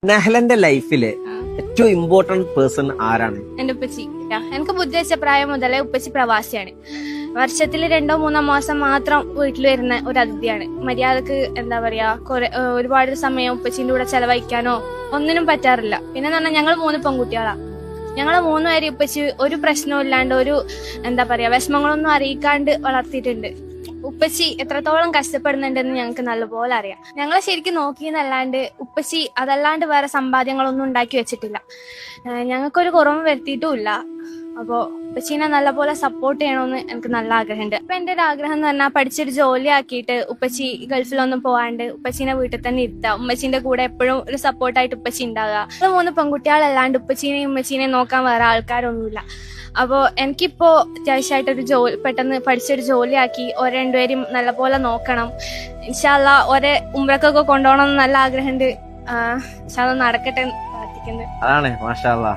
നെഹ്ലന്റെ ലൈഫില് ഏറ്റവും important person ആരാണ്? എന്റെ ഉപ്പച്ചി. എനിക്ക് ബുദ്ധി വെച്ച പ്രായം മുതലേ ഉപ്പച്ചി പ്രവാസിയാണ്. വർഷത്തിൽ 2-3 മാസം മാത്രം വീട്ടിൽ വരുന്ന ഒരു അതിഥിയാണ്. മര്യാദക്ക് എന്താ പറയാ ഒരുപാട് സമയം ഉപ്പച്ചിന്റെ കൂടെ ചെലവഴിക്കാനോ ഒന്നിനും പറ്റാറില്ല. പിന്നെ പറഞ്ഞാൽ ഞങ്ങൾ 3 പെൺകുട്ടികളാ. ഞങ്ങളെ 3 പേര് ഉപ്പച്ചി ഒരു പ്രശ്നവും ഇല്ലാണ്ട് ഒരു എന്താ പറയാ വിഷമങ്ങളൊന്നും അറിയിക്കാണ്ട് വളർത്തിയിട്ടുണ്ട്. ഉപ്പച്ചി എത്രത്തോളം കഷ്ടപ്പെടുന്നുണ്ടെന്ന് ഞങ്ങൾക്ക് നല്ലപോലെ അറിയാം. ഞങ്ങളെ ശരിക്കും നോക്കിയെന്നല്ലാണ്ട് ഉപ്പച്ചി അതല്ലാണ്ട് വേറെ സമ്പാദ്യങ്ങളൊന്നും ഉണ്ടാക്കി വെച്ചിട്ടില്ല. ഞങ്ങൾക്കൊരു കുറവും വരുത്തിയിട്ടുമില്ല. അപ്പോ ഉപ്പച്ചീനെ നല്ലപോലെ സപ്പോർട്ട് ചെയ്യണമെന്ന് എനിക്ക് നല്ല ആഗ്രഹമുണ്ട്. അപ്പൊ എന്റെ ഒരു ആഗ്രഹം എന്ന് പറഞ്ഞാൽ പഠിച്ചൊരു ജോലി ആക്കിയിട്ട് ഉപ്പച്ചി ഗൾഫിലൊന്നും പോവാണ്ട് ഉപ്പച്ചീനെ വീട്ടിൽ തന്നെ ഇരുത്തുക. ഉമ്മച്ചീന്റെ കൂടെ എപ്പോഴും ഒരു സപ്പോർട്ടായിട്ട് ഉപ്പച്ചി ഉണ്ടാകുക. 3 പെൺകുട്ടികളല്ലാണ്ട് ഉപ്പച്ചീനെയും ഉമ്മച്ചീനെയും നോക്കാൻ വേറെ ആൾക്കാരൊന്നുമില്ല. അപ്പോ എനിക്കിപ്പോ അത്യാവശ്യമായിട്ടൊരു പെട്ടെന്ന് പഠിച്ചൊരു ജോലിയാക്കി രണ്ടുപേരും നല്ലപോലെ നോക്കണം. ഇൻഷാ അല്ലാ ഉംറക്കൊക്കെ കൊണ്ടുപോകണം എന്ന് നല്ല ആഗ്രഹമുണ്ട്. ഇൻഷാ അല്ലാ നടക്കട്ടെ എന്ന് പ്രാർത്ഥിക്കുന്നുണ്ട്. അതാണ് മാഷാ അല്ലാ.